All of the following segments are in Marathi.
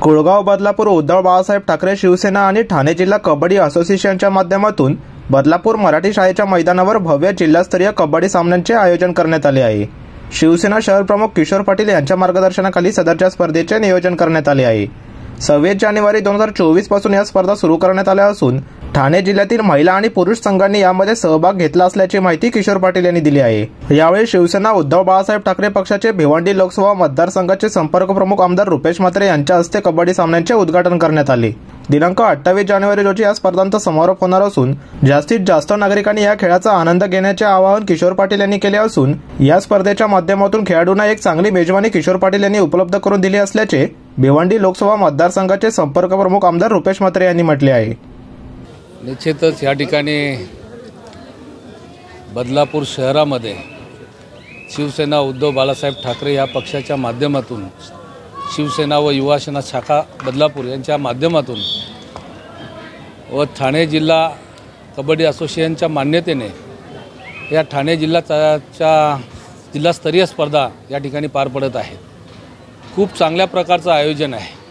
कुळगाव बदलापूर उद्धव बाळासाहेब ठाकरे शिवसेना आणि ठाणे जिल्हा कबड्डी असोसिएशनच्या माध्यमातून बदलापूर मराठी शाळेच्या मैदानावर भव्य जिल्हास्तरीय कबड्डी सामन्यांचे आयोजन करण्यात आले आहे। शिवसेना शहर प्रमुख किशोर पाटील यांच्या मार्गदर्शनाखाली सदरच्या स्पर्धेचे नियोजन करण्यात आले आहे। 26 जानेवारी 2024 पासून या स्पर्धा सुरू करण्यात आल्या असून ठाणे जिल्ह्यातील महिला आणि पुरुष संघांनी यामध्ये सहभाग घेतला असल्याची माहिती किशोर पाटील यांनी दिली आहे। यावेळी शिवसेना उद्धव बाळासाहेब ठाकरे पक्षाचे भिवंडी लोकसभा मतदारसंघाचे संपर्क प्रमुख आमदार रुपेश म्हात्रे यांच्या हस्ते कबड्डी सामन्यांचे उद्घाटन करण्यात आले। दिनांक 28 जानेवारी रोजी या स्पर्धांचा समारोप होणार असून जास्तीत जास्त नागरिकांनी या खेळाचा आनंद घेण्याचे आवाहन किशोर पाटील यांनी केले असून या स्पर्धेच्या माध्यमातून खेळाडूंना एक चांगली मेजवानी किशोर पाटील यांनी उपलब्ध करून दिली असल्याचे भिवंडी लोकसभा मतदारसंघाचे संपर्क प्रमुख आमदार रुपेश म्हात्रे यांनी म्हटले आहे। निश्चितच या ठिकाणी बदलापूर शहरामध्ये शिवसेना उद्धव बाळासाहेब ठाकरे या पक्षाच्या माध्यमातून शिवसेना व युवा सेना शाखा बदलापूर यांच्या माध्यमातून व ठाणे जिल्हा कबड्डी असोसिएशनच्या मान्यतेने या ठाणे जिल्हास्तरीय स्पर्धा या ठिकाणी पार पडत आहेत। खूप चांगल्या प्रकारचं आयोजन आहे।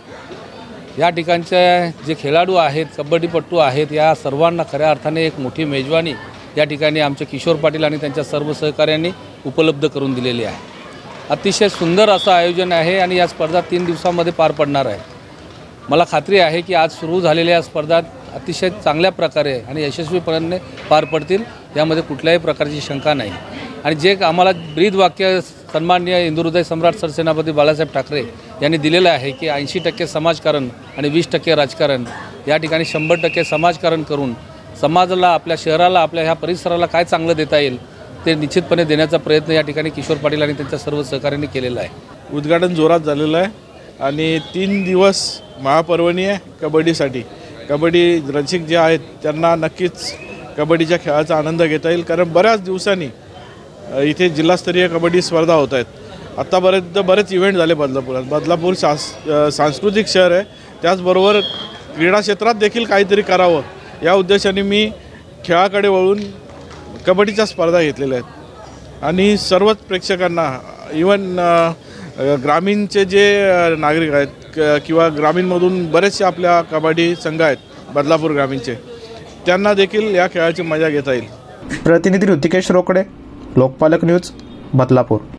या ठिकाणचे जे खेळाडू आहेत, कबड्डीपटू आहेत, या सर्वांना खऱ्या अर्थाने एक मोठी मेजवानी या ठिकाणी आमचे किशोर पाटील आणि त्यांच्या सर्व सहकाऱ्यांनी उपलब्ध करून दिलेली आहे। अतिशय सुंदर असं आयोजन आहे आणि या स्पर्धा 3 दिवसांमध्ये पार पडणार आहे। मला खात्री आहे की आज सुरू झालेल्या या स्पर्धा अतिशय चांगल्या प्रकारे आणि यशस्वीपणे पार पडतील, यामध्ये कुठल्याही प्रकारची शंका नाही। आणि जे आम्हाला ब्रीद वाक्य सन्माननीय हिंदुहृदय सम्राट सरसेनापती बाळासाहेब ठाकरे यांनी दिलेलं आहे की 80% समाजकारण आणि 20% राजकारण, या ठिकाणी 100% समाजकारण करून समाजाला, आपल्या शहराला, आपल्या ह्या परिसराला काय चांगलं देता येईल ते निश्चितपणे देण्याचा प्रयत्न या ठिकाणी किशोर पाटील आणि त्यांच्या सर्व सहकाऱ्यांनी केलेला आहे। उद्घाटन जोरात झालेलं आहे आणि 3 दिवस महापर्वणी आहे कबड्डीसाठी। कबड्डी रसिक जे आहेत त्यांना नक्कीच कबड्डीच्या खेळाचा आनंद घेता येईल, कारण बऱ्याच दिवसांनी इथे जिल्हास्तरीय कबड्डी स्पर्धा होत आहेत। आत्तापर्यंत बरेच इव्हेंट झाले बदलापुरात। बदलापूर सांस्कृतिक शहर आहे, त्याचबरोबर क्रीडा क्षेत्रात देखील काहीतरी करावं या उद्देशाने मी खेळाकडे वळून कबड्डीच्या स्पर्धा घेतलेल्या आहेत। आणि सर्वच प्रेक्षकांना, इवन ग्रामीणचे जे नागरिक आहेत किंवा ग्रामीणमधून बरेचसे आपल्या कबड्डी संघ आहेत बदलापूर ग्रामीणचे, त्यांना देखील या खेळाची मजा घेता येईल। प्रतिनिधी ऋतिकेश रोकडे, लोकपालक न्यूज, बदलापूर।